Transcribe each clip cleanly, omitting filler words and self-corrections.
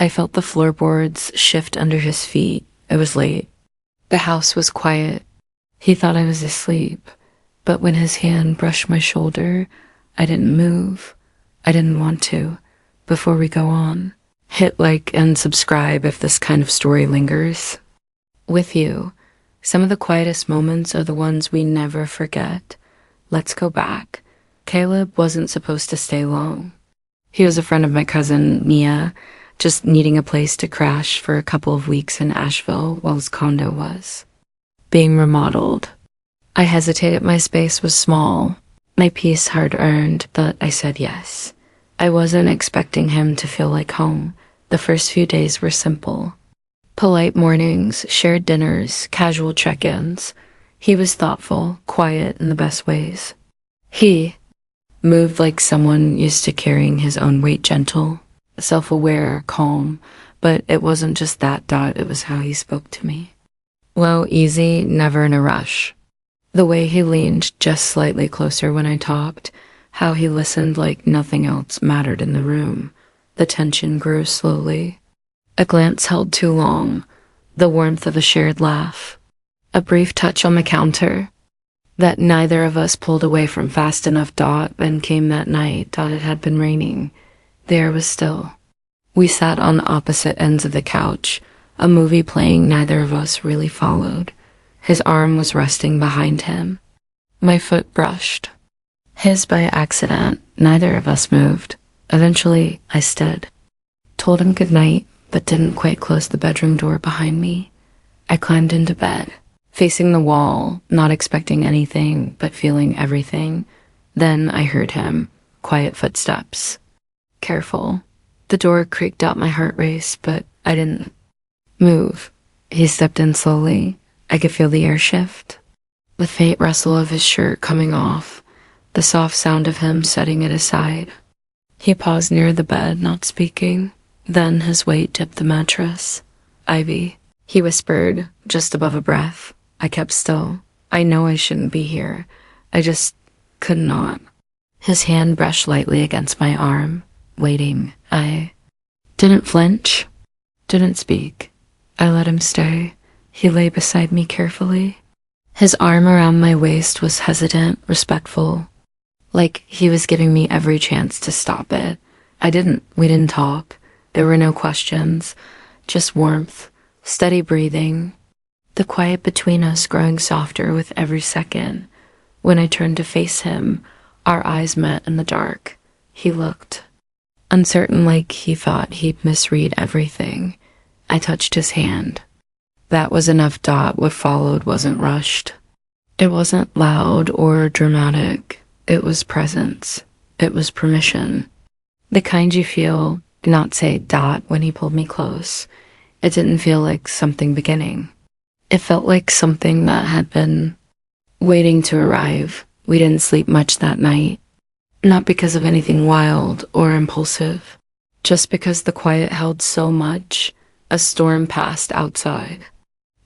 I felt the floorboards shift under his feet. It was late. The house was quiet. He thought I was asleep, but when his hand brushed my shoulder, I didn't move. I didn't want to. Before we go on, hit like and subscribe if this kind of story lingers. With you, some of the quietest moments are the ones we never forget. Let's go back. Caleb wasn't supposed to stay long. He was a friend of my cousin, Mia, just needing a place to crash for a couple of weeks in Asheville while his condo was being remodeled. I hesitated. My space was small, my peace hard-earned, but I said yes. I wasn't expecting him to feel like home. The first few days were simple. Polite mornings, shared dinners, casual check-ins. He was thoughtful, quiet in the best ways. He moved like someone used to carrying his own weight, gentle, self-aware, calm, but it wasn't just that. It was how he spoke to me. Low, easy, never in a rush. The way he leaned just slightly closer when I talked, how he listened like nothing else mattered in the room. The tension grew slowly. A glance held too long, the warmth of a shared laugh. A brief touch on the counter that neither of us pulled away from fast enough. Then came that night. It had been raining. The air was still. We sat on opposite ends of the couch, a movie playing neither of us really followed. His arm was resting behind him. My foot brushed his by accident. Neither of us moved. Eventually, I stood, told him good night, but didn't quite close the bedroom door behind me. I climbed into bed, facing the wall, not expecting anything, but feeling everything. Then I heard him, quiet footsteps. Careful. The door creaked out. My heart raced, but I didn't move. He stepped in slowly. I could feel the air shift, the faint rustle of his shirt coming off, the soft sound of him setting it aside. He paused near the bed, not speaking. Then his weight dipped the mattress. "Ivy," he whispered, just above a breath. I kept still. I know I shouldn't be here. I just could not. His hand brushed lightly against my arm, waiting. I didn't flinch, didn't speak. I let him stay. He lay beside me carefully. His arm around my waist was hesitant, respectful, like he was giving me every chance to stop it. We didn't talk. There were no questions, just warmth, steady breathing, the quiet between us growing softer with every second. When I turned to face him, our eyes met in the dark. He looked uncertain, like he thought he'd misread everything. I touched his hand. That was enough. What followed wasn't rushed. It wasn't loud or dramatic. It was presence. It was permission. The kind you feel, not say ... when he pulled me close. It didn't feel like something beginning. It felt like something that had been waiting to arrive. We didn't sleep much that night. Not because of anything wild or impulsive. Just because the quiet held so much. A storm passed outside.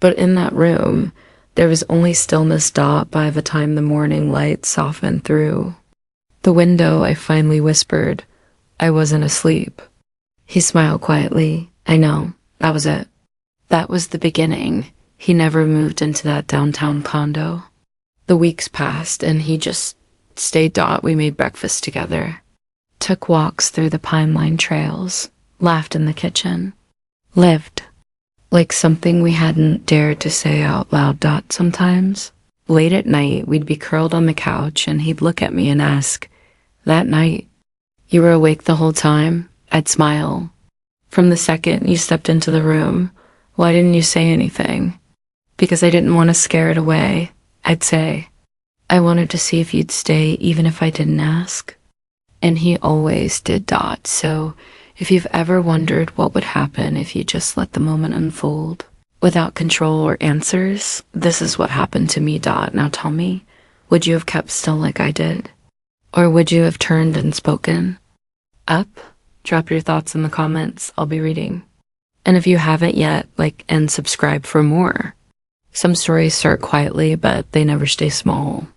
But in that room, there was only stillness. By the time the morning light softened through the window, I finally whispered, I wasn't asleep. He smiled quietly. I know, that was it. That was the beginning. He never moved into that downtown condo. The weeks passed and he just stayed. We made breakfast together, took walks through the pine-lined trails, laughed in the kitchen, lived. Like something we hadn't dared to say out loud. Sometimes, late at night, we'd be curled on the couch and he'd look at me and ask, "That night, you were awake the whole time?" I'd smile. "From the second you stepped into the room, why didn't you say anything?" Because I didn't want to scare it away. I'd say, "I wanted to see if you'd stay even if I didn't ask." And he always did. So if you've ever wondered what would happen if you just let the moment unfold without control or answers, this is what happened to me. Now tell me, would you have kept still like I did? Or would you have turned and spoken? Up? Drop your thoughts in the comments. I'll be reading. And if you haven't yet, like and subscribe for more. Some stories start quietly, but they never stay small.